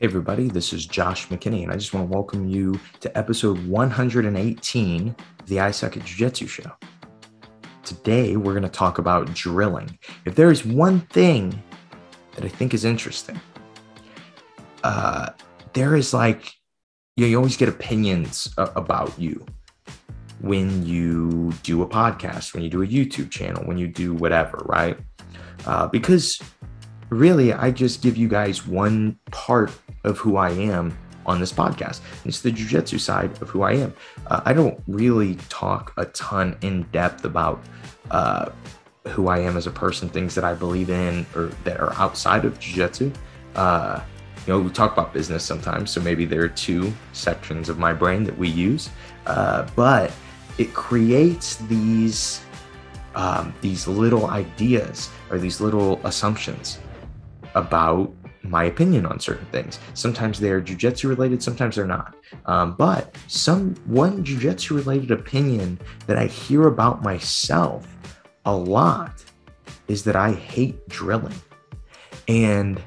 Hey everybody, this is Josh McKinney, and I just want to welcome you to episode 118 of the I Suck at Jiu-Jitsu show. Today, we're going to talk about drilling. If there is one thing that I think is interesting, there is you always get opinions about you when you do a podcast, when you do a YouTube channel, when you do whatever, right? Because really, I just give you guys one part of who I am on this podcast. It's the jiu-jitsu side of who I am. I don't really talk a ton in depth about who I am as a person, things that I believe in or that are outside of jiu-jitsu. We talk about business sometimes, so maybe there are two sections of my brain that we use, but it creates these little ideas or these little assumptions about my opinion on certain things. Sometimes they're jiu-jitsu related, sometimes they're not. But one jiu-jitsu related opinion that I hear about myself a lot is that I hate drilling. And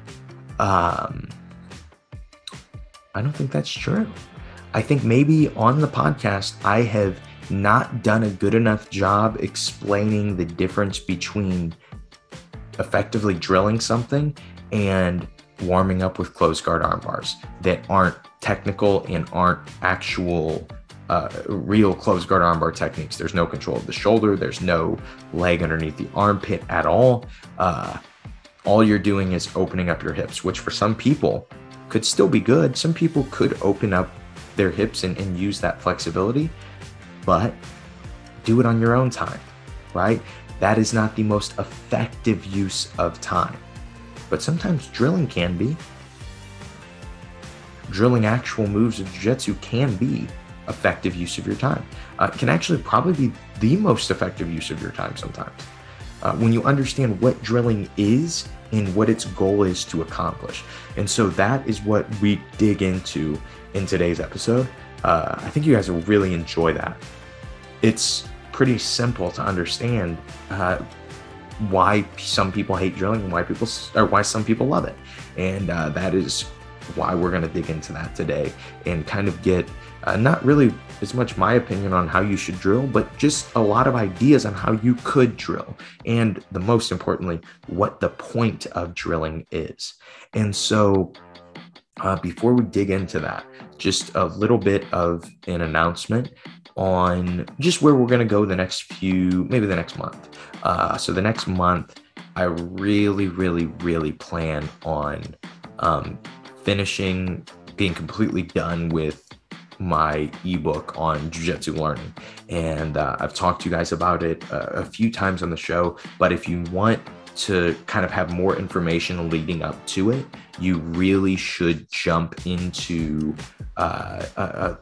I don't think that's true. I think maybe on the podcast, I have not done a good enough job explaining the difference between effectively drilling something and warming up with closed guard arm bars that aren't technical and aren't actual real closed guard arm bar techniques. There's no control of the shoulder. There's no leg underneath the armpit at all. All you're doing is opening up your hips, which for some people could still be good. Some people could open up their hips and use that flexibility, but do it on your own time, right? That is not the most effective use of time. But sometimes drilling can be. Drilling actual moves of jiu-jitsu can be effective use of your time. Can actually probably be the most effective use of your time sometimes. When you understand what drilling is and what its goal is to accomplish. And so that is what we dig into in today's episode. I think you guys will really enjoy that. It's pretty simple to understand why some people hate drilling and why some people love it. And that is why we're going to dig into that today and kind of get not really as much my opinion on how you should drill, but just a lot of ideas on how you could drill. And the most importantly, what the point of drilling is. And so before we dig into that, just a little bit of an announcement on just where we're going to go maybe the next month. So the next month, I really plan on being completely done with my ebook on jiu-jitsu learning. And I've talked to you guys about it a few times on the show, but if you want to kind of have more information leading up to it, you really should jump into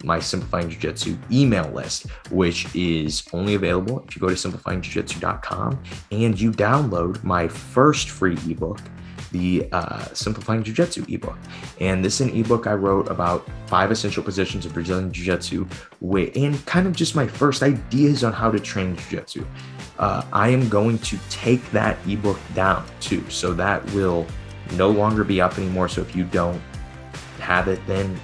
my Simplifying Jiu-Jitsu email list, which is only available if you go to simplifyingjujitsu.com and you download my first free ebook, the Simplifying Jiu-Jitsu ebook. And this is an ebook I wrote about 5 essential positions of Brazilian Jiu-Jitsu and kind of just my first ideas on how to train Jiu-Jitsu. I am going to take that ebook down too, so that will no longer be up anymore. So if you don't have it, then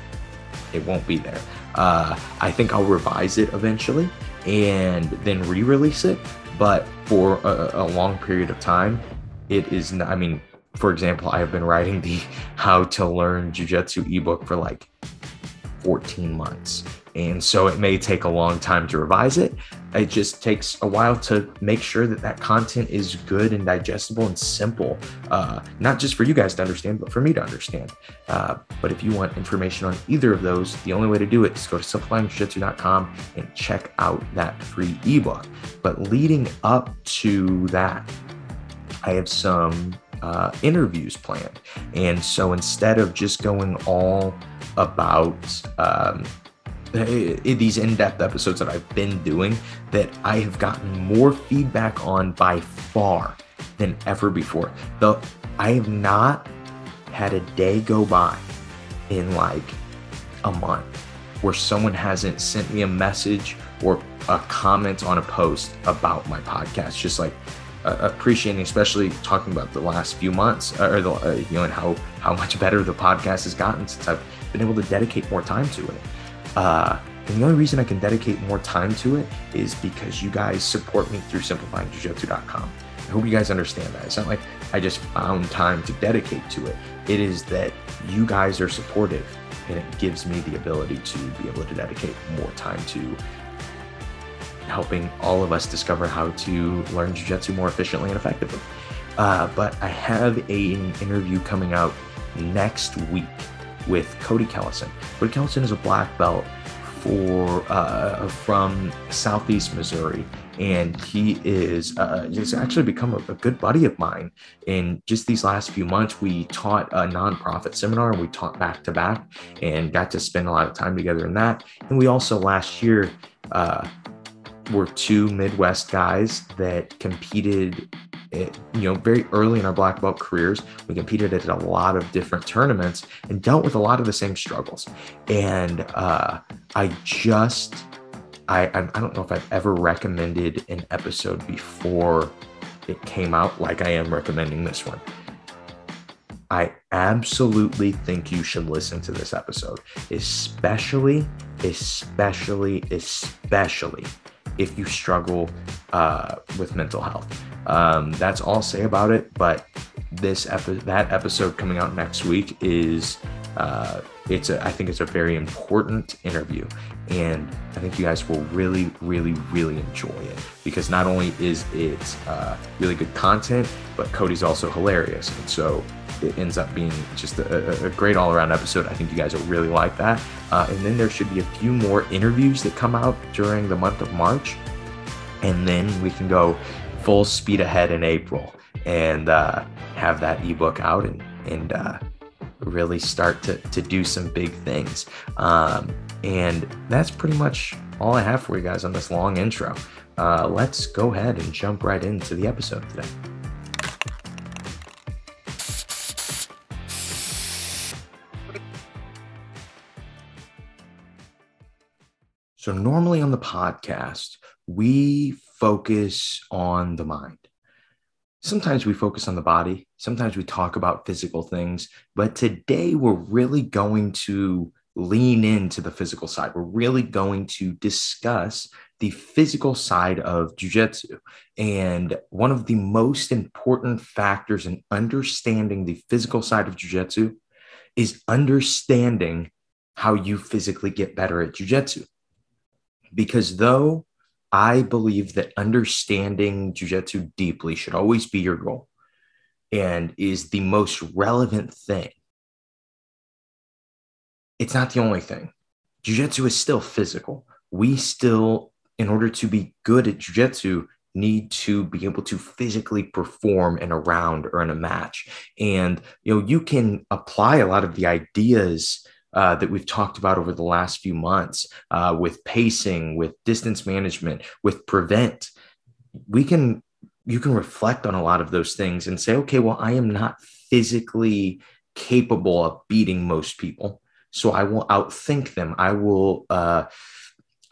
it won't be there. I think I'll revise it eventually and then re-release it. But for a long period of time, it is not, for example, I have been writing the How to Learn Jiu-Jitsu ebook for 14 months. And so it may take a long time to revise it. It just takes a while to make sure that content is good and digestible and simple, not just for you guys to understand, but for me to understand. But if you want information on either of those, the only way to do it is go to simplifyingjujitsu.com and check out that free ebook. But leading up to that, I have some interviews planned. And so instead of just going all about these in-depth episodes that I've been doing, that I have gotten more feedback on by far than ever before. Though I have not had a day go by in a month where someone hasn't sent me a message or a comment on a post about my podcast. Just appreciating, especially talking about the last few months, and how much better the podcast has gotten since I've been able to dedicate more time to it. And the only reason I can dedicate more time to it is because you guys support me through simplifyingjujitsu.com. I hope you guys understand that. It's not like I just found time to dedicate to it. It is that you guys are supportive, and it gives me the ability to be able to dedicate more time to helping all of us discover how to learn jiu-jitsu more efficiently and effectively. But I have an interview coming out next week with Cody Kellison. Cody Kellison is a black belt from Southeast Missouri, and he is he's actually become a good buddy of mine. In just these last few months, we taught a nonprofit seminar, and we taught back to back and got to spend a lot of time together in that. And we also last year were two Midwest guys that competed very early in our black belt careers. We competed at a lot of different tournaments and dealt with a lot of the same struggles. And I don't know if I've ever recommended an episode before it came out like I am recommending this one. I absolutely think you should listen to this episode, especially if you struggle with mental health. That's all I'll say about it. But that episode coming out next week is I think it's a very important interview, and I think you guys will really, really, really enjoy it, because not only is it really good content, but Cody's also hilarious, and so it ends up being just a great all-around episode. I think you guys will really like that. And then there should be a few more interviews that come out during the month of March, and then we can go full speed ahead in April and have that ebook out and really start to do some big things. And that's pretty much all I have for you guys on this long intro. Let's go ahead and jump right into the episode today. So normally on the podcast, we focus on the mind. Sometimes we focus on the body. Sometimes we talk about physical things. But today we're really going to lean into the physical side. We're really going to discuss the physical side of jiu-jitsu. And one of the most important factors in understanding the physical side of jiu-jitsu is understanding how you physically get better at jiu-jitsu. Because though I believe that understanding jiu-jitsu deeply should always be your goal and is the most relevant thing, it's not the only thing. Jiu-jitsu is still physical. We still, in order to be good at jiu-jitsu, need to be able to physically perform in a round or in a match. And you can apply a lot of the ideas that we've talked about over the last few months with pacing, with distance management, with prevent. You can reflect on a lot of those things and say, okay, well, I am not physically capable of beating most people, so I will outthink them. I will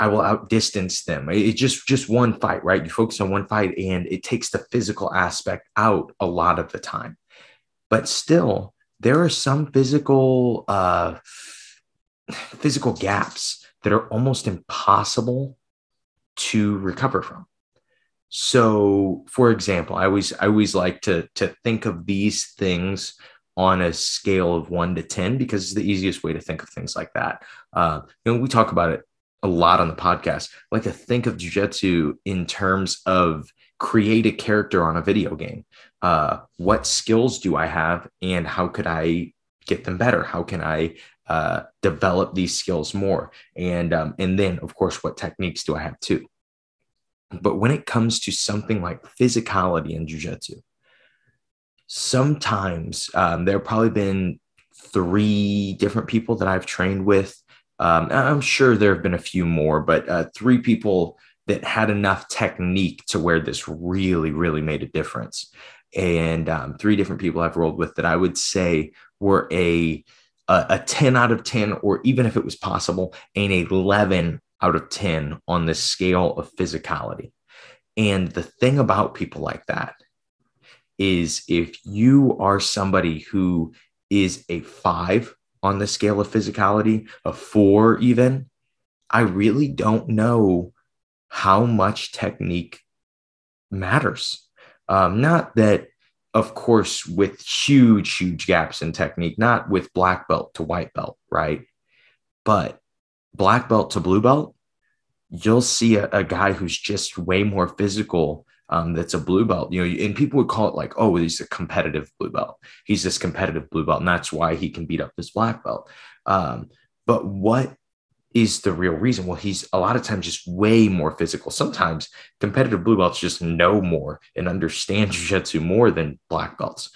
outdistance them. It's just one fight, right? You focus on one fight, and it takes the physical aspect out a lot of the time. But still, there are some physical gaps that are almost impossible to recover from. So, for example, I always like to think of these things on a scale of 1 to 10, because it's the easiest way to think of things like that. We talk about it a lot on the podcast. I like to think of jiu-jitsu in terms of create a character on a video game. What skills do I have, and how could I get them better? How can I develop these skills more? And then, of course, what techniques do I have too? But when it comes to something like physicality in jiu-jitsu, sometimes there have probably been 3 different people that I've trained with. I'm sure there have been a few more, but 3 people that had enough technique to where this really, really made a difference. And 3 different people I've rolled with that I would say were a 10 out of 10, or even if it was possible, an 11 out of 10 on the scale of physicality. And the thing about people like that is if you are somebody who is a 5 on the scale of physicality, a 4 even, I really don't know how much technique matters. Not that, of course, with huge gaps in technique, not with black belt to white belt, right? But black belt to blue belt, you'll see a guy who's just way more physical. That's a blue belt, and people would call it like, oh, he's a competitive blue belt. He's this competitive blue belt, and that's why he can beat up this black belt. But what is the real reason? Well, he's a lot of times just way more physical. Sometimes competitive blue belts just know more and understand jiu-jitsu more than black belts,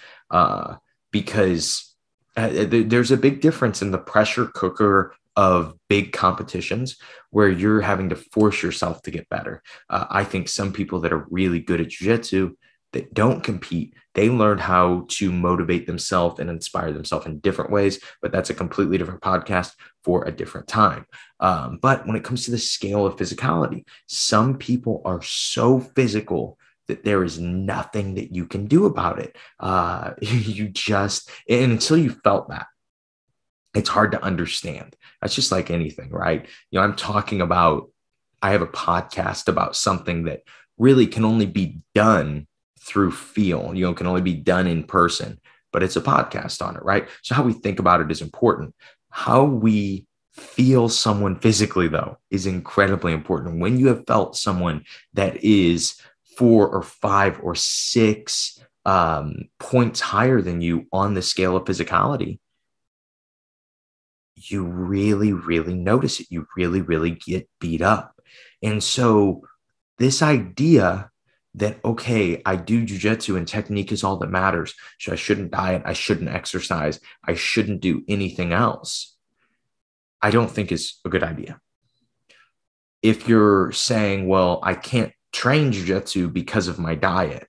because there's a big difference in the pressure cooker of big competitions where you're having to force yourself to get better. I think some people that are really good at jiu-jitsu that don't compete, they learn how to motivate themselves and inspire themselves in different ways, but that's a completely different podcast for a different time. But when it comes to the scale of physicality, some people are so physical that there is nothing that you can do about it. And until you felt that, it's hard to understand. That's just like anything, right? I have a podcast about something that really can only be done through feel, can only be done in person, but it's a podcast on it, right? So how we think about it is important. How we feel someone physically, though, is incredibly important. When you have felt someone that is 4 or 5 or 6 points higher than you on the scale of physicality, you really notice it. You really get beat up. And so this idea that, okay, I do jiu-jitsu and technique is all that matters, so I shouldn't diet, I shouldn't exercise, I shouldn't do anything else, I don't think is a good idea. If you're saying, well, I can't train jiu-jitsu because of my diet,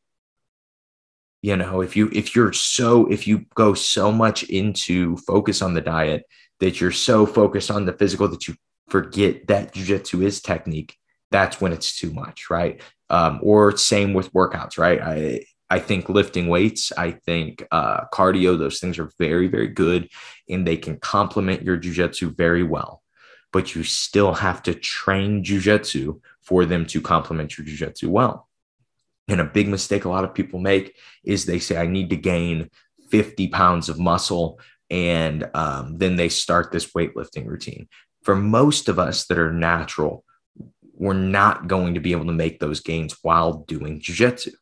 if you go so much into focus on the diet that you're so focused on the physical that you forget that jiu-jitsu is technique, that's when it's too much, right? Or same with workouts, right? I think lifting weights, I think cardio, those things are very good, and they can complement your jiu-jitsu very well, but you still have to train jiu-jitsu for them to complement your jiu-jitsu well. And a big mistake a lot of people make is they say, I need to gain 50 pounds of muscle, and then they start this weightlifting routine. For most of us that are natural, we're not going to be able to make those gains while doing jiu-jitsu.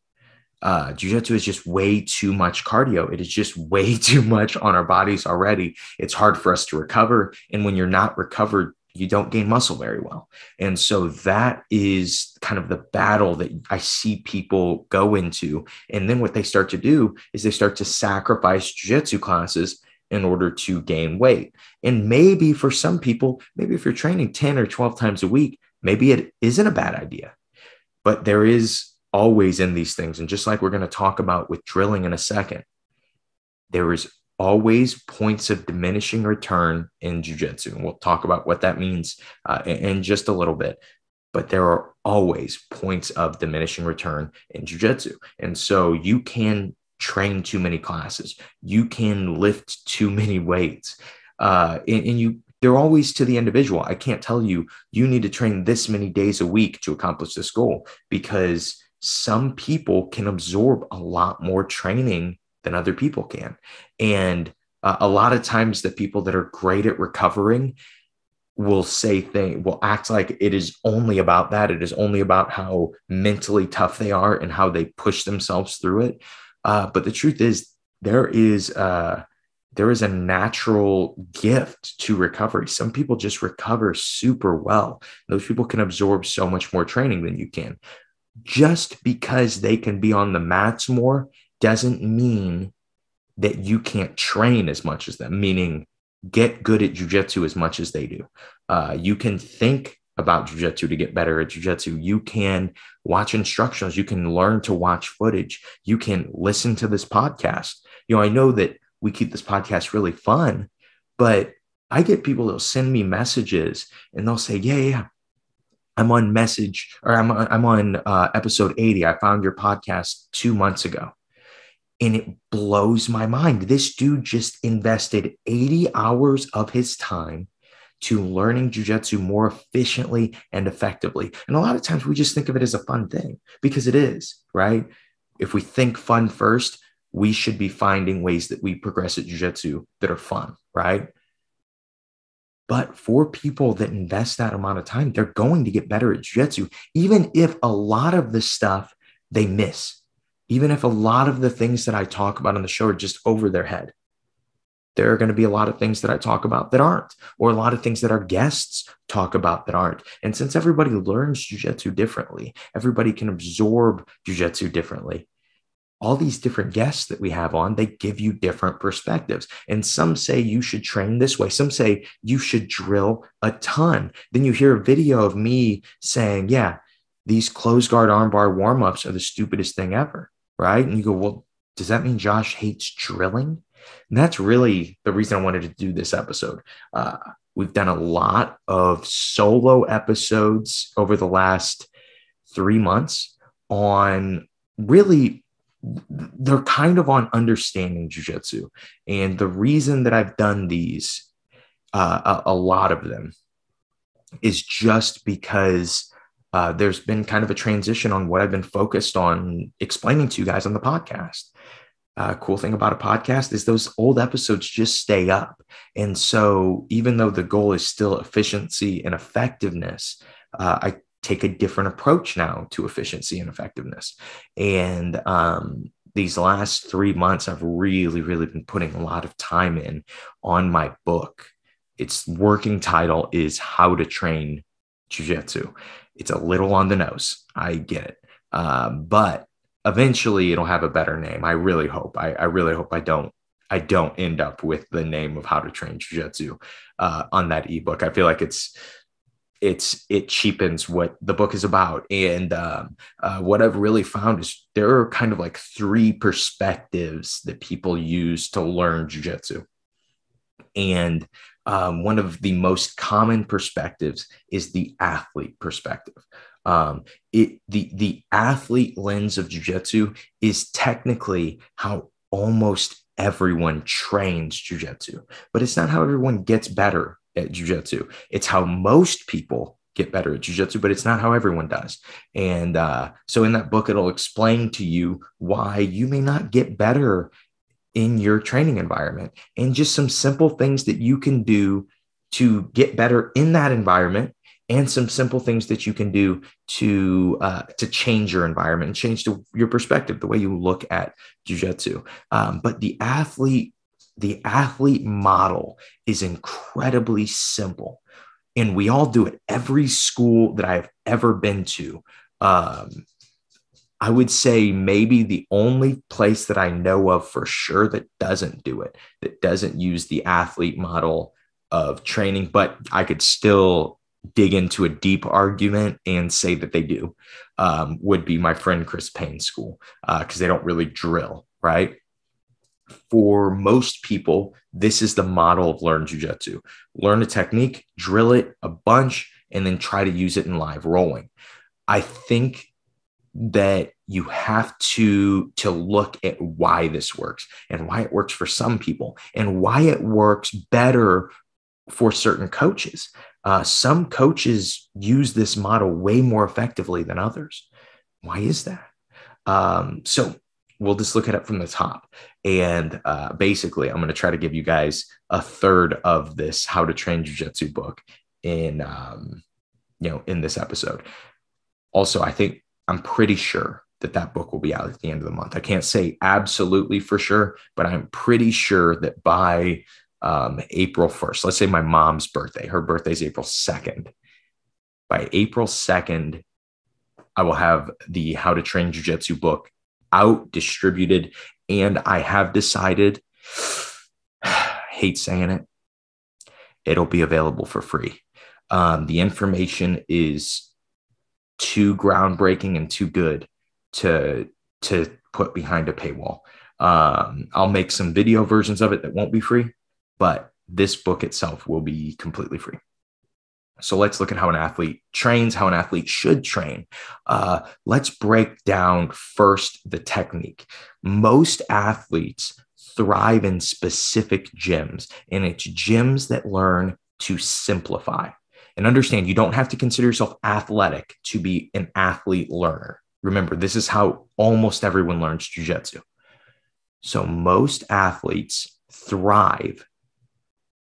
Jiu-jitsu is just way too much cardio. It is just way too much on our bodies already. It's hard for us to recover. And when you're not recovered, you don't gain muscle very well. And so that is kind of the battle that I see people go into. And then what they start to do is they start to sacrifice jiu-jitsu classes in order to gain weight. And maybe for some people, maybe if you're training 10 or 12 times a week, maybe it isn't a bad idea. But there is always in these things, and just like we're going to talk about with drilling in a second, there is always points of diminishing return in jiu-jitsu. And we'll talk about what that means in just a little bit. But there are always points of diminishing return in jiu-jitsu. And so you can train too many classes. You can lift too many weights. They're always to the individual. I can't tell you, you need to train this many days a week to accomplish this goal, because some people can absorb a lot more training than other people can. And a lot of times the people that are great at recovering will act like it is only about that. It is only about how mentally tough they are and how they push themselves through it. But the truth is, there is a natural gift to recovery. Some people just recover super well. Those people can absorb so much more training than you can. Just because they can be on the mats more doesn't mean that you can't train as much as them, meaning get good at jiu-jitsu as much as they do. You can think about jiu-jitsu to get better at jiu-jitsu. You can watch instructionals. You can learn to watch footage. You can listen to this podcast. I know that we keep this podcast really fun, but I get people that'll send me messages and they'll say, yeah, I'm on episode 80. I found your podcast 2 months ago. And it blows my mind. This dude just invested 80 hours of his time to learning jiu-jitsu more efficiently and effectively. And a lot of times we just think of it as a fun thing, because it is, right? If we think fun first, we should be finding ways that we progress at jiu-jitsu that are fun, right? But for people that invest that amount of time, they're going to get better at jiu-jitsu, even if a lot of the stuff they miss, even if a lot of the things that I talk about on the show are just over their head. There are going to be a lot of things that I talk about that aren't, or a lot of things that our guests talk about that aren't. And since everybody learns jiu-jitsu differently, everybody can absorb jiu-jitsu differently. All these different guests that we have on, they give you different perspectives. And some say you should train this way. Some say you should drill a ton. Then you hear a video of me saying, yeah, these closed guard armbar warm-ups are the stupidest thing ever, right? And you go, well, does that mean Josh hates drilling? And that's really the reason I wanted to do this episode. We've done a lot of solo episodes over the last 3 months on really, they're kind of on understanding jiu-jitsu. And the reason that I've done these, a lot of them, is just because there's been kind of a transition on what I've been focused on explaining to you guys on the podcast. Cool thing about a podcast is those old episodes just stay up. And so even though the goal is still efficiency and effectiveness, I take a different approach now to efficiency and effectiveness. And these last 3 months, I've really, really been putting a lot of time in on my book. Its working title is How to Train Jiu-Jitsu. It's a little on the nose. I get it. But eventually it'll have a better name. I really hope. I really hope I don't end up with the name of How to Train Jiu-Jitsu on that ebook. I feel like it cheapens what the book is about. And what I've really found is there are kind of like 3 perspectives that people use to learn jiu-jitsu. And one of the most common perspectives is the athlete perspective. The athlete lens of jiu-jitsu is technically how almost everyone trains jiu-jitsu, but it's not how everyone gets better at jiu-jitsu. It's how most people get better at jiu-jitsu, but it's not how everyone does. And so in that book, it'll explain to you why you may not get better in your training environment, and just some simple things that you can do to get better in that environment, and some simple things that you can do to change your environment and change your perspective, the way you look at jiu-jitsu. But the athlete model is incredibly simple, and we all do it. Every school that I've ever been to, I would say maybe the only place that I know of for sure that doesn't do it, that doesn't use the athlete model of training, but I could still dig into a deep argument and say that they do, would be my friend Chris Payne's school, because they don't really drill, right? For most people, this is the model of learn jiu-jitsu. Learn a technique, drill it a bunch, and then try to use it in live rolling. I think that you have to look at why this works, and why it works for some people, and why it works better for certain coaches. Some coaches use this model way more effectively than others. Why is that? So we'll just look at it from the top. And basically, I'm going to try to give you guys a third of this How to Train Jiu-Jitsu book in this episode. Also, I'm pretty sure that book will be out at the end of the month. I can't say absolutely for sure, but I'm pretty sure that by April 1st, let's say my mom's birthday, her birthday is April 2nd. By April 2nd, I will have the How to Train Jiu-Jitsu book out, distributed, and I have decided, hate saying it, it'll be available for free. The information is too groundbreaking and too good to put behind a paywall. I'll make some video versions of it that won't be free, but this book itself will be completely free. So let's look at how an athlete trains, how an athlete should train. Let's break down first the technique. Most athletes thrive in specific gyms, and it's gyms that learn to simplify. And understand, you don't have to consider yourself athletic to be an athlete learner. Remember, this is how almost everyone learns jiu-jitsu. So most athletes thrive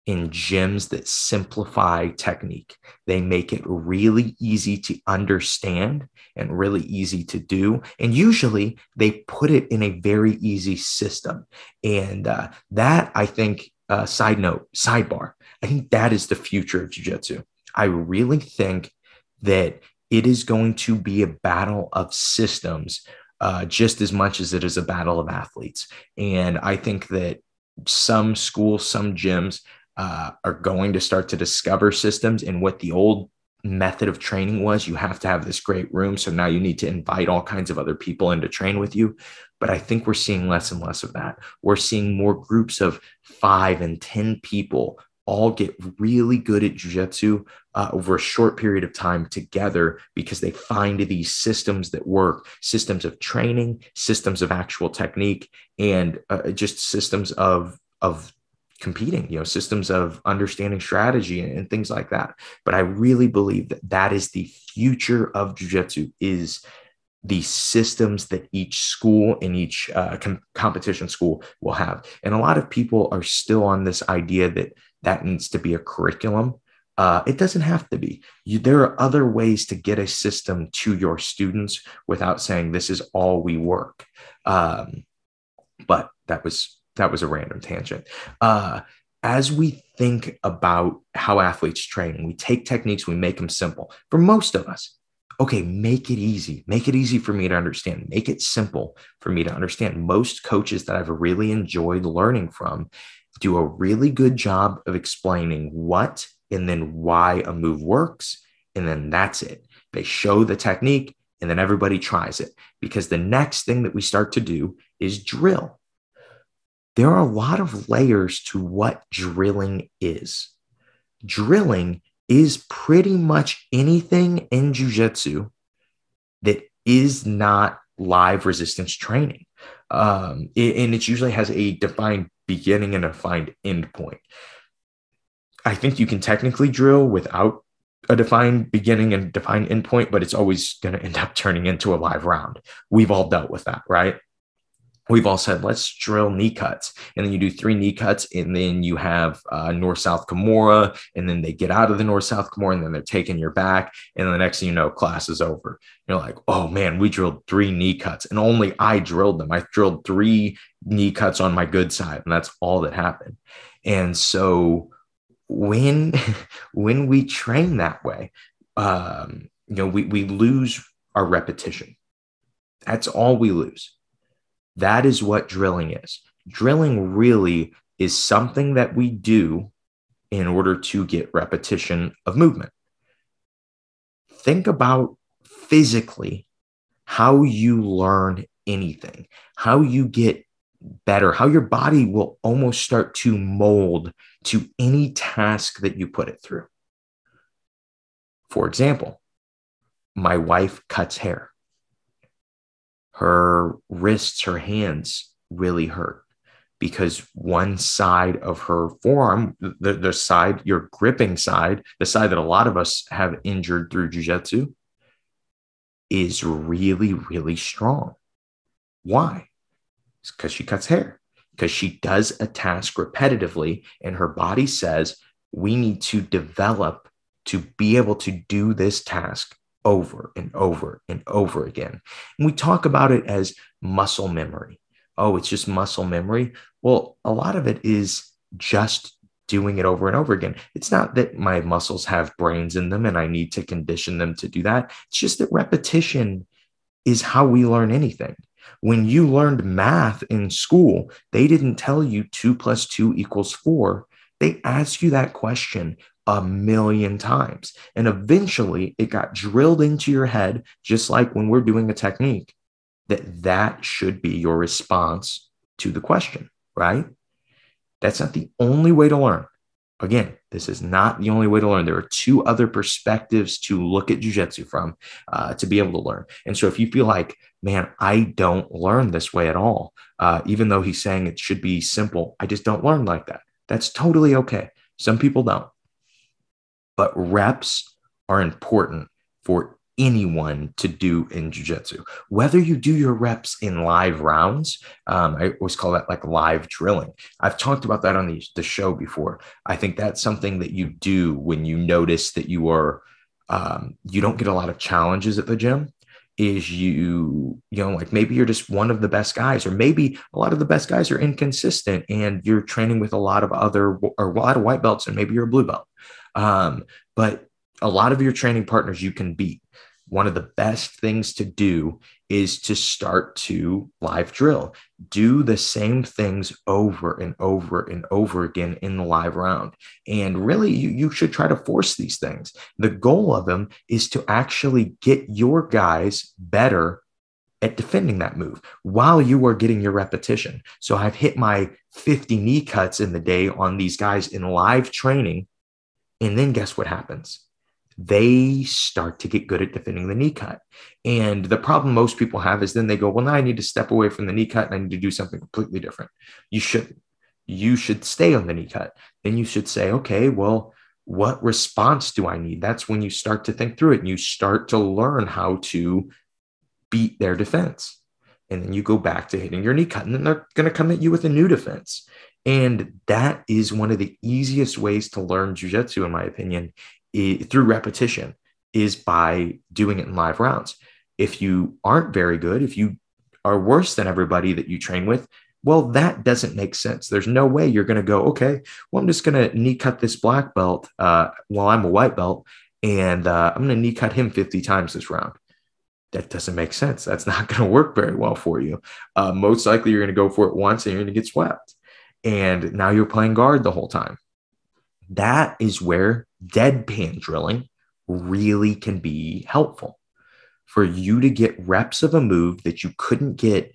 in gyms that simplify technique. They make it really easy to understand and really easy to do. And usually they put it in a very easy system. And that, I think, sidebar, I think that is the future of jiu-jitsu. I really think that it is going to be a battle of systems just as much as it is a battle of athletes. And I think that some schools, some gyms are going to start to discover systems. And what the old method of training was, you have to have this great room. So now you need to invite all kinds of other people in to train with you. But I think we're seeing less and less of that. We're seeing more groups of 5 and 10 people all get really good at jiu-jitsu over a short period of time together because they find these systems that work, systems of training, systems of actual technique, and just systems of competing, systems of understanding strategy and things like that. But I really believe that that is the future of jiu-jitsu, is the systems that each school and each competition school will have. And a lot of people are still on this idea that needs to be a curriculum. It doesn't have to be. There are other ways to get a system to your students without saying this is all we work. But that was a random tangent. As we think about how athletes train, we take techniques, we make them simple. For most of us, okay, make it easy. Make it easy for me to understand. Make it simple for me to understand. Most coaches that I've really enjoyed learning from do a really good job of explaining what and then why a move works. And then that's it. They show the technique and then everybody tries it, because the next thing that we start to do is drill. There are a lot of layers to what drilling is. Drilling is pretty much anything in jiu-jitsu that is not live resistance training. And it usually has a defined beginning and a defined end point. I think you can technically drill without a defined beginning and defined end point, but it's always going to end up turning into a live round. We've all dealt with that, right? We've all said, let's drill knee cuts. And then you do 3 knee cuts, and then you have north-south Kimura, and then they get out of the north-south Kimura, and then they're taking your back. And the next thing you know, class is over. You're like, oh man, we drilled 3 knee cuts, and only I drilled them. I drilled 3 knee cuts on my good side, and that's all that happened. And so when we train that way, we lose our repetition. That's all we lose. That is what drilling is. Drilling really is something that we do in order to get repetition of movement. Think about physically how you learn anything, how you get better, how your body will almost start to mold to any task that you put it through. For example, my wife cuts hair. Her wrists, her hands really hurt because one side of her forearm, the side, your gripping side, the side that a lot of us have injured through jiu-jitsu, is really, really strong. Why? It's because she cuts hair, because she does a task repetitively, and her body says, we need to develop to be able to do this task over and over and over again. And we talk about it as muscle memory. Oh, it's just muscle memory. Well, a lot of it is just doing it over and over again. It's not that my muscles have brains in them and I need to condition them to do that. It's just that repetition is how we learn anything. When you learned math in school, they didn't tell you 2 + 2 = 4. They asked you that question a million times. And eventually it got drilled into your head, just like when we're doing a technique, that should be your response to the question, right? That's not the only way to learn. Again, This is not the only way to learn. There are two other perspectives to look at jiu-jitsu from to be able to learn. And so if you feel like, man, I don't learn this way at all, even though he's saying it should be simple, I just don't learn like that. That's totally okay. Some people don't. But reps are important for anyone to do in jiu-jitsu. Whether you do your reps in live rounds, I always call that like live drilling. I've talked about that on the show before. I think that's something that you do when you notice that you are you don't get a lot of challenges at the gym. Is you know, like maybe you're just one of the best guys, or maybe a lot of the best guys are inconsistent and you're training with a lot of white belts, and maybe you're a blue belt. But a lot of your training partners you can beat. One of the best things to do is to start to live drill. Do the same things over and over and over again in the live round. And really, you should try to force these things. The goal of them is to actually get your guys better at defending that move while you are getting your repetition. So I've hit my 50 knee cuts in the day on these guys in live training. And then guess what happens? They start to get good at defending the knee cut. And the problem most people have is then they go, well, now I need to step away from the knee cut and I need to do something completely different. You shouldn't. You should stay on the knee cut. Then you should say, okay, well, what response do I need? That's when you start to think through it and you start to learn how to beat their defense. And then you go back to hitting your knee cut, and then they're going to come at you with a new defense. And that is one of the easiest ways to learn jiu-jitsu, in my opinion, through repetition, is by doing it in live rounds. If you aren't very good, if you are worse than everybody that you train with, well, that doesn't make sense. There's no way you're going to go, okay, well, I'm just going to knee cut this black belt while I'm a white belt, and I'm going to knee cut him 50 times this round. That doesn't make sense. That's not going to work very well for you. Most likely you're going to go for it once and you're going to get swept. And now you're playing guard the whole time. That is where deadpan drilling really can be helpful for you to get reps of a move that you couldn't get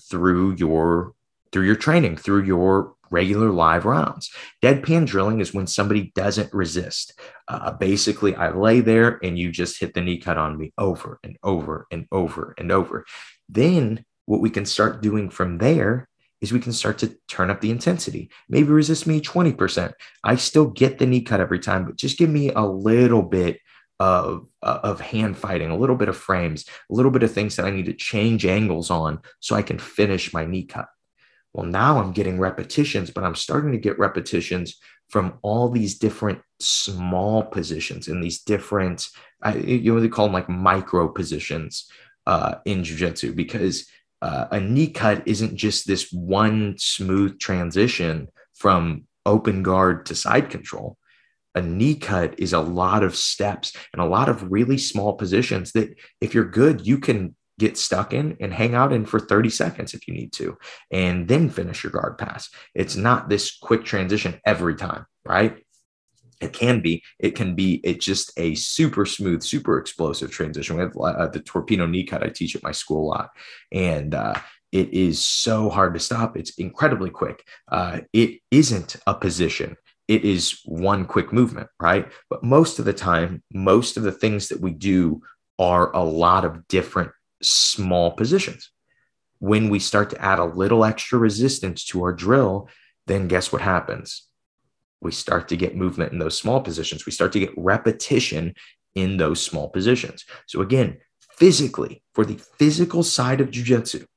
through your training, through your regular live rounds. Deadpan drilling is when somebody doesn't resist. Basically, I lay there and you just hit the knee cut on me over and over and over and over. Then what we can start doing from there is we can start to turn up the intensity. Maybe resist me 20%. I still get the knee cut every time, but just give me a little bit of hand fighting, a little bit of frames, a little bit of things that I need to change angles on so I can finish my knee cut. Well, now I'm getting repetitions, but I'm starting to get repetitions from all these different small positions in these different, they call them like micro positions in jiu-jitsu, because a knee cut isn't just this one smooth transition from open guard to side control. A knee cut is a lot of steps and a lot of really small positions that if you're good, you can get stuck in and hang out in for 30 seconds if you need to, and then finish your guard pass. It's not this quick transition every time, right? It's just a super smooth, super explosive transition. We have the torpedo knee cut I teach at my school a lot. And it is so hard to stop. It's incredibly quick. It isn't a position. It is one quick movement, right? But most of the time, most of the things that we do are a lot of different small positions. When we start to add a little extra resistance to our drill, then guess what happens? We start to get movement in those small positions. We start to get repetition in those small positions. So again, physically, for the physical side of jiu-jitsu,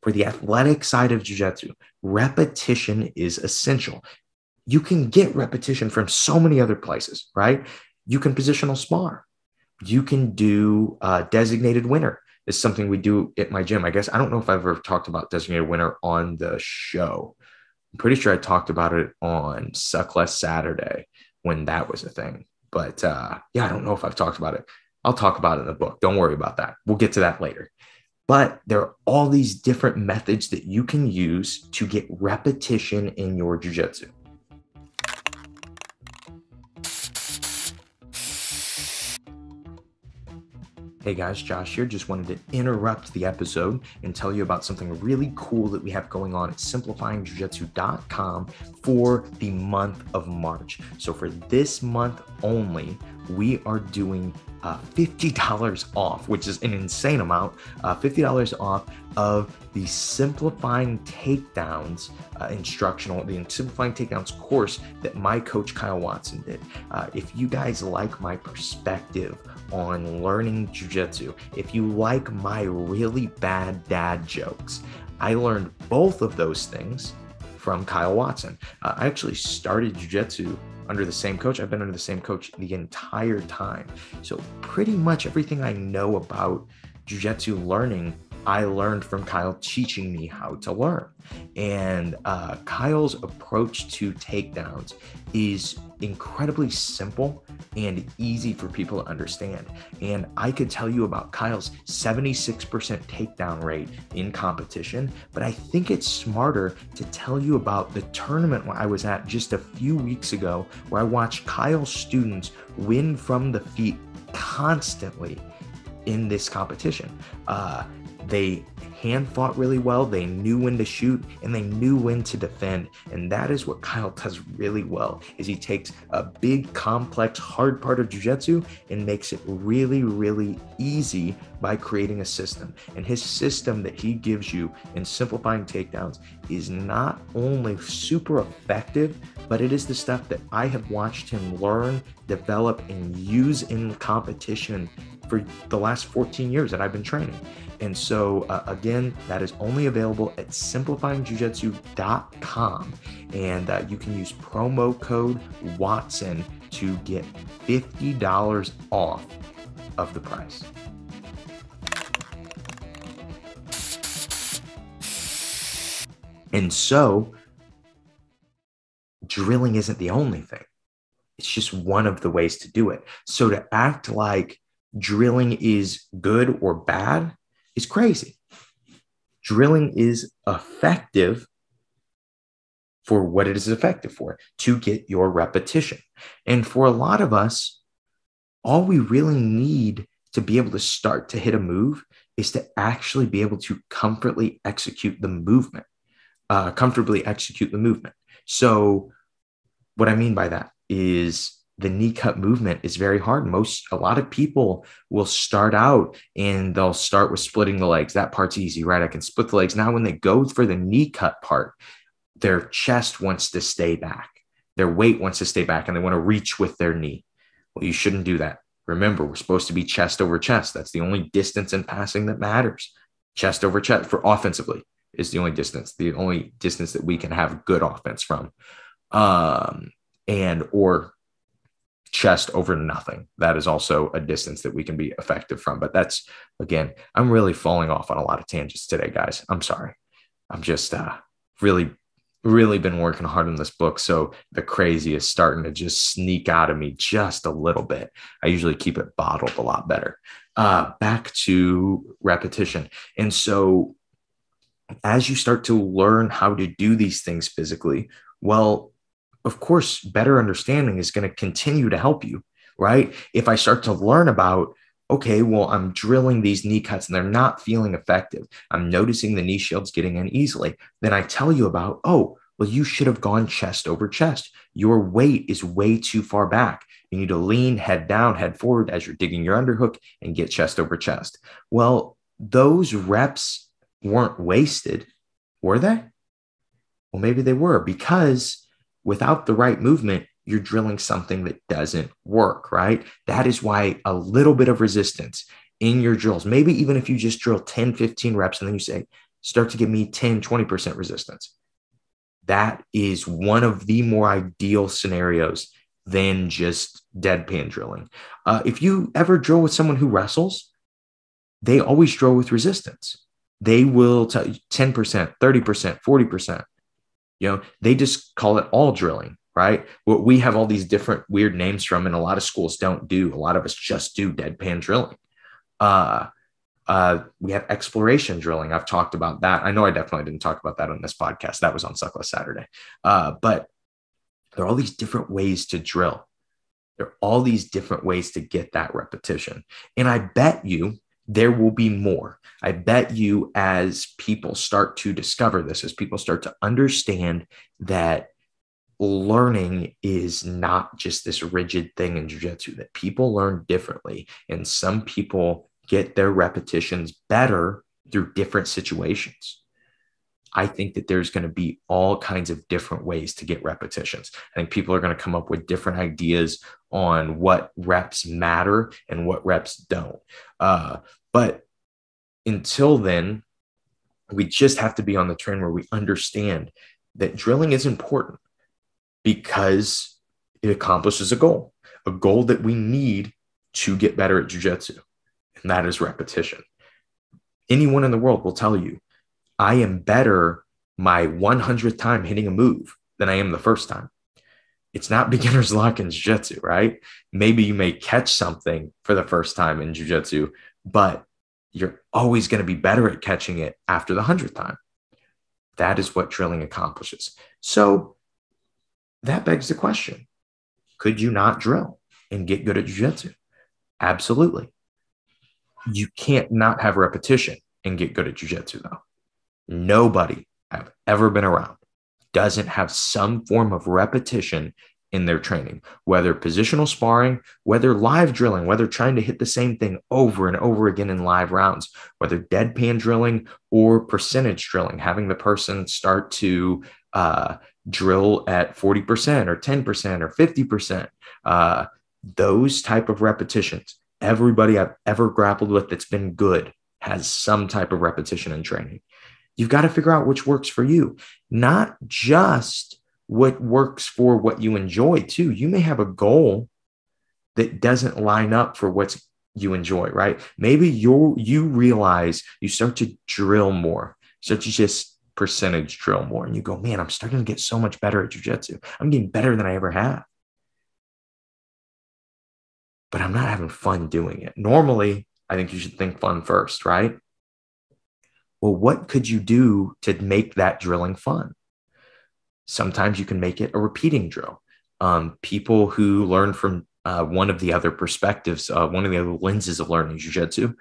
for the athletic side of jiu-jitsu, repetition is essential. You can get repetition from so many other places, right? You can positional spar. You can do designated winner. It's something we do at my gym. I guess I don't know if I've ever talked about designated winner on the show. I'm pretty sure I talked about it on Suck Less Saturday when that was a thing. But yeah, I don't know if I've talked about it. I'll talk about it in the book. Don't worry about that. We'll get to that later. But there are all these different methods that you can use to get repetition in your jiu-jitsu. Hey guys, Josh here. Just wanted to interrupt the episode and tell you about something really cool that we have going on at simplifyingjujitsu.com for the month of March. So for this month only, we are doing $50 off, which is an insane amount, $50 off of the Simplifying Takedowns the Simplifying Takedowns course that my coach Kyle Watson did. If you guys like my perspective on learning jiu-jitsu, if you like my really bad dad jokes, I learned both of those things from Kyle Watson. I actually started jiu-jitsu under the same coach. I've been under the same coach the entire time. So pretty much everything I know about jiu-jitsu learning, I learned from Kyle teaching me how to learn. And Kyle's approach to takedowns is incredibly simple and easy for people to understand. And I could tell you about Kyle's 76% takedown rate in competition, but I think it's smarter to tell you about the tournament I was at just a few weeks ago, where I watched Kyle's students win from the feet constantly in this competition. They hand fought really well. They knew when to shoot and they knew when to defend. And that is what Kyle does really well, is he takes a big, complex, hard part of jiu-jitsu and makes it really, really easy by creating a system. And his system that he gives you in Simplifying Takedowns is not only super effective, but it is the stuff that I have watched him learn, develop, and use in competition for the last 14 years that I've been training. And so again, that is only available at simplifyingjujitsu.com. And you can use promo code Watson to get $50 off of the price. And so drilling isn't the only thing. It's just one of the ways to do it. So to act like drilling is good or bad is crazy. Drilling is effective for what it is effective for, to get your repetition. And for a lot of us, all we really need to be able to start to hit a move is to actually be able to comfortably execute the movement. So what I mean by that is the knee cut movement is very hard. A lot of people will start out and they'll start with splitting the legs. That part's easy, right? I can split the legs. Now, when they go for the knee cut part, their chest wants to stay back. Their weight wants to stay back and they want to reach with their knee. Well, you shouldn't do that. Remember, we're supposed to be chest over chest. That's the only distance in passing that matters. Chest over chest for offensively is the only distance that we can have good offense from. Or chest over nothing. That is also a distance that we can be effective from. But that's, again, I'm really falling off on a lot of tangents today, guys. I'm sorry. I'm just really been working hard on this book. So the crazy is starting to just sneak out of me just a little bit. I usually keep it bottled a lot better. Back to repetition. And so as you start to learn how to do these things physically, well, of course, better understanding is going to continue to help you, right? If I start to learn about, okay, well, I'm drilling these knee cuts and they're not feeling effective, I'm noticing the knee shields getting in easily, then I tell you about, oh, well, you should have gone chest over chest. Your weight is way too far back. You need to lean head down, head forward as you're digging your underhook and get chest over chest. Well, those reps weren't wasted, were they? Well, maybe they were, because without the right movement, you're drilling something that doesn't work, right? That is why a little bit of resistance in your drills, maybe even if you just drill 10, 15 reps, and then you say, start to give me 10, 20% resistance. That is one of the more ideal scenarios than just deadpan drilling. If you ever drill with someone who wrestles, they always drill with resistance. They will tell you 10%, 30%, 40%. They just call it all drilling, right? What we have all these different weird names from, and a lot of schools don't do. A lot of us just do deadpan drilling. We have exploration drilling. I've talked about that. I know I definitely didn't talk about that on this podcast. That was on Suckless Saturday. But there are all these different ways to drill. There are all these different ways to get that repetition. And I bet you there will be more. I bet you, as people start to discover this, as people start to understand that learning is not just this rigid thing in jiu-jitsu, that people learn differently. And some people get their repetitions better through different situations. I think that there's going to be all kinds of different ways to get repetitions. I think people are going to come up with different ideas on what reps matter and what reps don't. But until then, we just have to be on the train where we understand that drilling is important because it accomplishes a goal that we need to get better at jiu-jitsu, and that is repetition. Anyone in the world will tell you, I am better my 100th time hitting a move than I am the first time. It's not beginner's luck in jiu-jitsu, right? Maybe you may catch something for the first time in jiu-jitsu, but you're always going to be better at catching it after the 100th time. That is what drilling accomplishes. So that begs the question, could you not drill and get good at jiu-jitsu? Absolutely. You can't not have repetition and get good at jiu-jitsu, though. Nobody I've ever been around doesn't have some form of repetition in their training, whether positional sparring, whether live drilling, whether trying to hit the same thing over and over again in live rounds, whether deadpan drilling or percentage drilling, having the person start to drill at 40% or 10% or 50%. Those type of repetitions, everybody I've ever grappled with that's been good has some type of repetition in training. You've got to figure out which works for you, not just what works for what you enjoy too. You may have a goal that doesn't line up for what you enjoy, right? Maybe you realize you start to drill more, start to just percentage drill more, and you go, man, I'm starting to get so much better at jiu-jitsu. I'm getting better than I ever have. But I'm not having fun doing it. Normally, I think you should think fun first, right? Well, what could you do to make that drilling fun? Sometimes you can make it a repeating drill. People who learn from one of the other perspectives, one of the other lenses of learning jiu-jitsu,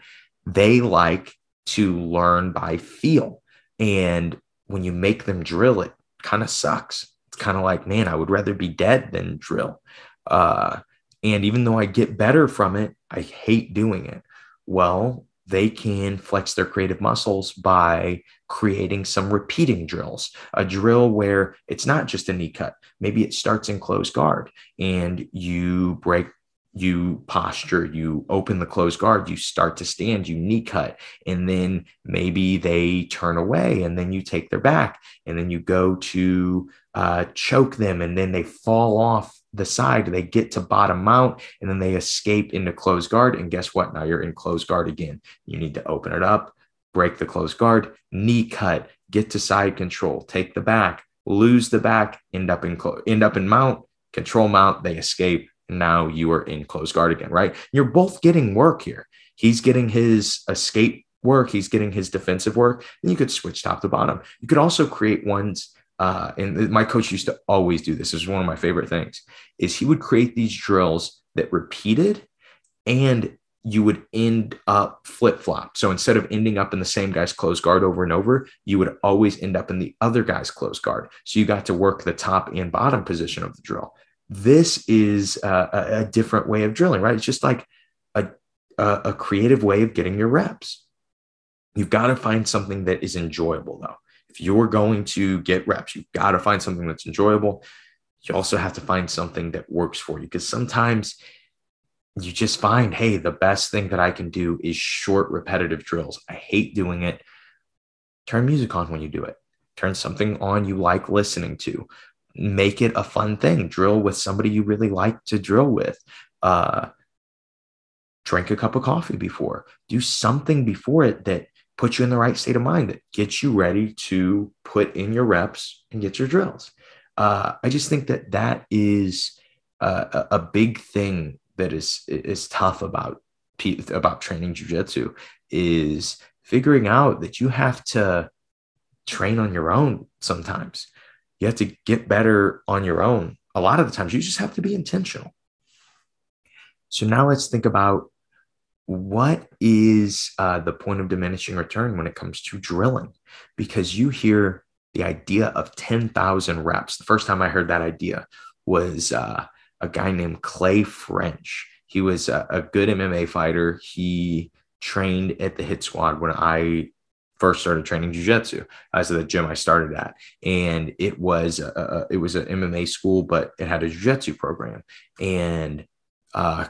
they like to learn by feel. And when you make them drill, it kind of sucks. It's kind of like, man, I would rather be dead than drill. And even though I get better from it, I hate doing it. Well, they can flex their creative muscles by creating some repeating drills, a drill where it's not just a knee cut. Maybe it starts in closed guard and you break, you posture, you open the closed guard, you start to stand, you knee cut, and then maybe they turn away and then you take their back and then you go to choke them and then they fall off the side, they get to bottom mount, and then they escape into closed guard. And guess what? Now you're in closed guard again. You need to open it up, break the closed guard, knee cut, get to side control, take the back, lose the back, end up in mount, control mount, they escape. And now you are in closed guard again, right? You're both getting work here. He's getting his escape work. He's getting his defensive work. And you could switch top to bottom. You could also create ones. And my coach used to always do this. This is one of my favorite things, is he would create these drills that repeated and you would end up flip-flop. So instead of ending up in the same guy's closed guard over and over, you would always end up in the other guy's closed guard. So you got to work the top and bottom position of the drill. This is a different way of drilling, right? It's just like a creative way of getting your reps. You've got to find something that is enjoyable, though. If you're going to get reps, you've got to find something that's enjoyable. You also have to find something that works for you, because sometimes you just find, hey, the best thing that I can do is short, repetitive drills. I hate doing it. Turn music on when you do it. Turn something on you like listening to. Make it a fun thing. Drill with somebody you really like to drill with. Drink a cup of coffee before. Do something before it that puts you in the right state of mind, that gets you ready to put in your reps and get your drills. I just think that is a big thing that is tough about training jiu-jitsu, is figuring out that you have to train on your own sometimes. You have to get better on your own. A lot of the times you just have to be intentional. So now let's think about what is the point of diminishing return when it comes to drilling? Because you hear the idea of 10,000 reps. The first time I heard that idea was a guy named Clay French. He was a good MMA fighter. He trained at the Hit Squad when I first started training jiu-jitsu as the gym I started at. And it was an MMA school, but it had a jiu-jitsu program. And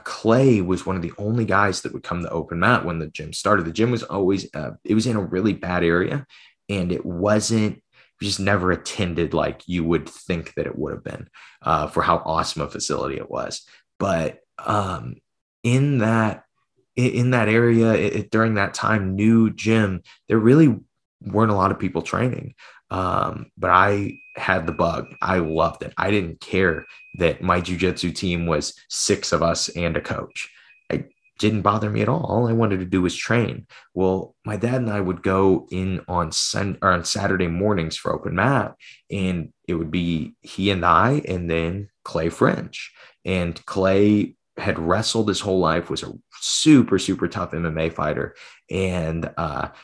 Clay was one of the only guys that would come to open mat when the gym started. The gym was always, it was in a really bad area, and it wasn't, just never attended like you would think that it would have been for how awesome a facility it was. But in that area, during that time, new gym, there really weren't a lot of people training. But I had the bug. I loved it. I didn't care that my jiu-jitsu team was 6 of us and a coach. It didn't bother me at all. All I wanted to do was train. Well, my dad and I would go in on Saturday mornings for open mat, and it would be he and I, and then Clay French. And Clay had wrestled his whole life, was a super, super tough MMA fighter. And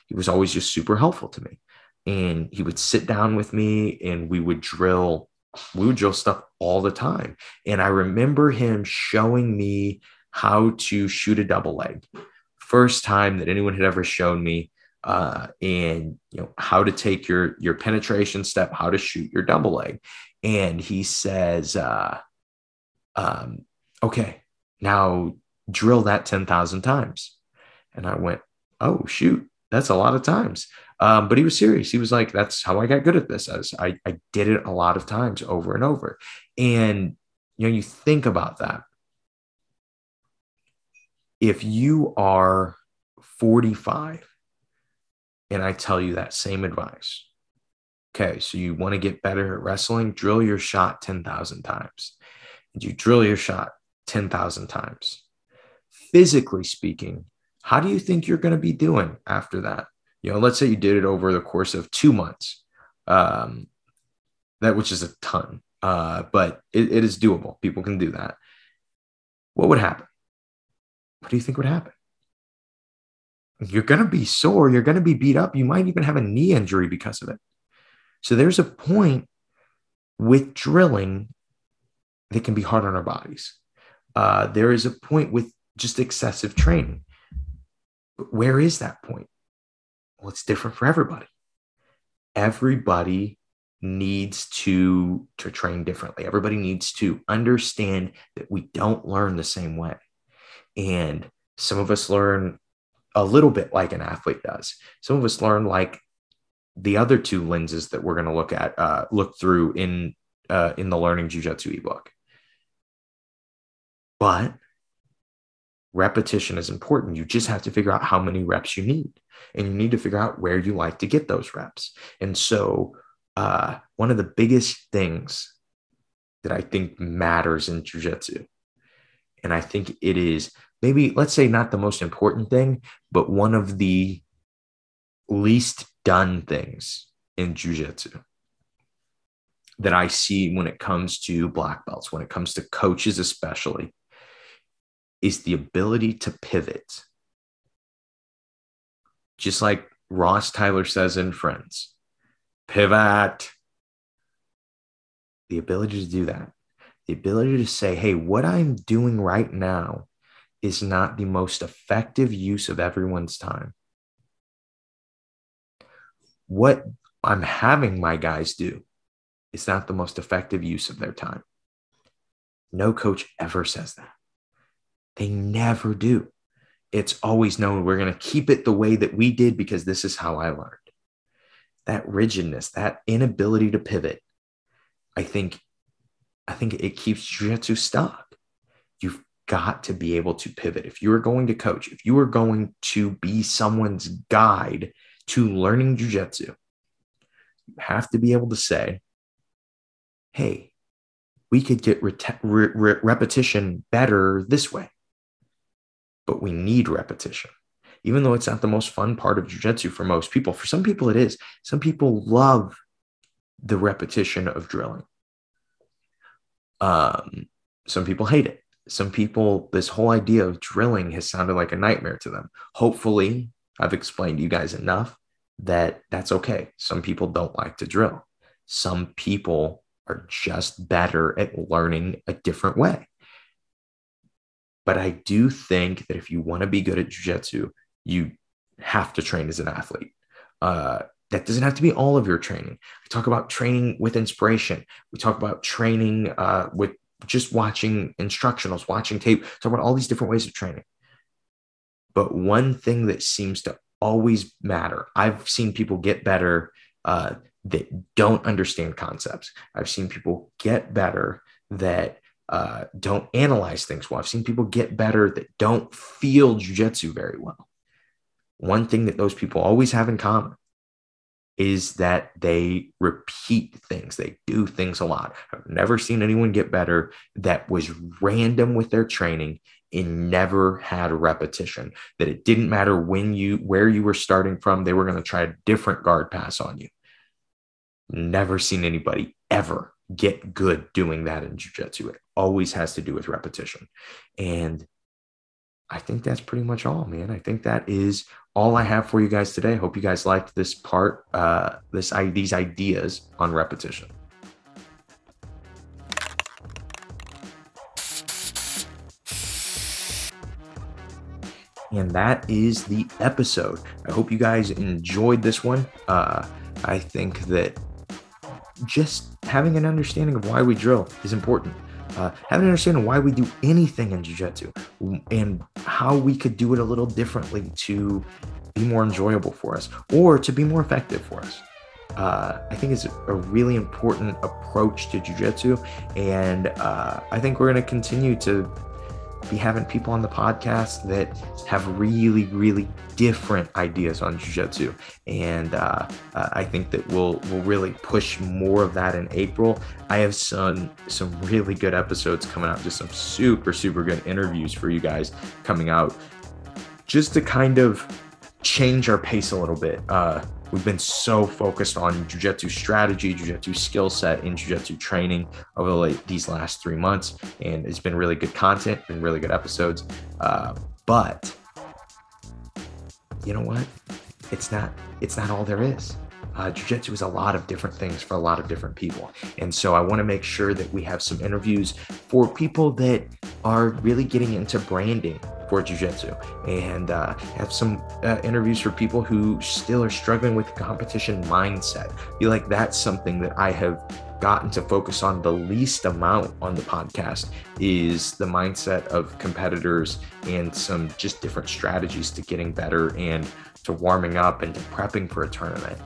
he was always just super helpful to me. And he would sit down with me and we would drill stuff all the time. And I remember him showing me how to shoot a double leg. First time that anyone had ever shown me, and how to take your penetration step, how to shoot your double leg. And he says, okay, now drill that 10,000 times. And I went, oh, shoot, that's a lot of times. But he was serious. He was like, that's how I got good at this. I did it a lot of times over and over. And, you think about that. If you are 45 and I tell you that same advice, okay, so you want to get better at wrestling, drill your shot 10,000 times. And you drill your shot 10,000 times. Physically speaking, how do you think you're going to be doing after that? Let's say you did it over the course of 2 months, which is a ton, but it is doable. People can do that. What would happen? What do you think would happen? You're going to be sore. You're going to be beat up. You might even have a knee injury because of it. So there's a point with drilling that can be hard on our bodies. There is a point with just excessive training. But where is that point? Well, it's different for everybody. Everybody needs to train differently. Everybody needs to understand that we don't learn the same way. And some of us learn a little bit like an athlete does. Some of us learn like the other 2 lenses that we're going to look through in the Learning Jiu-Jitsu ebook. But repetition is important. You just have to figure out how many reps you need. And you need to figure out where you like to get those reps. And so one of the biggest things that I think matters in jiu-jitsu, and I think it is maybe, let's say, not the most important thing, but one of the least done things in jiu-jitsu that I see when it comes to black belts, when it comes to coaches especially, is the ability to pivot. Just like Ross Tyler says in Friends, pivot. The ability to do that. The ability to say, hey, what I'm doing right now is not the most effective use of everyone's time. What I'm having my guys do is not the most effective use of their time. No coach ever says that. They never do. It's always known we're going to keep it the way that we did because this is how I learned. That rigidness, that inability to pivot, I think it keeps jiu-jitsu stuck. You've got to be able to pivot. If you are going to coach, if you are going to be someone's guide to learning jiu-jitsu, you have to be able to say, hey, we could get repetition better this way. But we need repetition. Even though it's not the most fun part of jiu-jitsu for most people, for some people it is. Some people love the repetition of drilling. Some people hate it. some people, this whole idea of drilling has sounded like a nightmare to them. Hopefully, I've explained to you guys enough that that's okay. Some people don't like to drill. Some people are just better at learning a different way. But I do think that if you want to be good at jiu-jitsu, you have to train as an athlete. That doesn't have to be all of your training. We talk about training with inspiration. We talk about training with just watching instructionals, watching tape, talk about all these different ways of training. But one thing that seems to always matter, I've seen people get better that don't understand concepts. I've seen people get better that don't analyze things well. I've seen people get better that don't feel jiu-jitsu very well. One thing that those people always have in common is that they repeat things. They do things a lot. I've never seen anyone get better that was random with their training and never had a repetition, that it didn't matter where you were starting from, they were going to try a different guard pass on you. Never seen anybody ever get good doing that in jiu-jitsu. It always has to do with repetition. And I think that's pretty much all, man. I think that is all I have for you guys today. I hope you guys liked this part, these ideas on repetition. And that is the episode. I hope you guys enjoyed this one. I think that just having an understanding of why we drill is important. Having an understanding of why we do anything in jiu-jitsu and how we could do it a little differently to be more enjoyable for us or to be more effective for us. I think it's a really important approach to jiu-jitsu, and I think we're going to continue to be having people on the podcast that have really, really different ideas on jiu-jitsu. And I think that we'll really push more of that in April. I have some really good episodes coming out, just some super, super good interviews for you guys coming out, just to kind of change our pace a little bit. We've been so focused on jiu-jitsu strategy, jiu-jitsu skill set, and jiu-jitsu training over these last 3 months. And it's been really good content and really good episodes. But you know what? It's not all there is. Jiu-jitsu is a lot of different things for a lot of different people. And so I want to make sure that we have some interviews for people that are really getting into branding for jiu-jitsu, and have some interviews for people who still are struggling with the competition mindset. I feel like that's something that I have gotten to focus on the least amount on the podcast, is the mindset of competitors and some just different strategies to getting better and to warming up and to prepping for a tournament.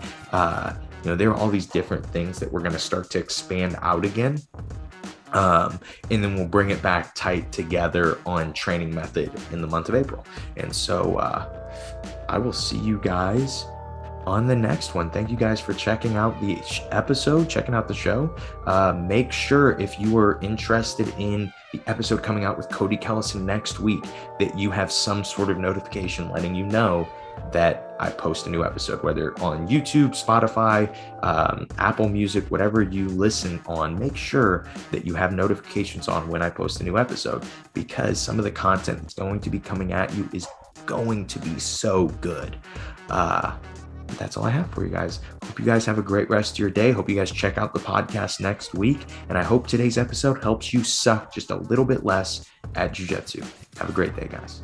There are all these different things that we're going to start to expand out again. And then we'll bring it back tight together on training method in the month of April. And so I will see you guys on the next one. Thank you guys for checking out the episode, checking out the show. Make sure, if you are interested in the episode coming out with Cody Kellison next week, that you have some sort of notification letting you know that I post a new episode, whether on YouTube, Spotify, Apple Music, whatever you listen on. Make sure that you have notifications on when I post a new episode, because some of the content that's going to be coming at you is going to be so good. That's all I have for you guys. Hope you guys have a great rest of your day. Hope you guys check out the podcast next week. And I hope today's episode helps you suck just a little bit less at jiu-jitsu. Have a great day, guys.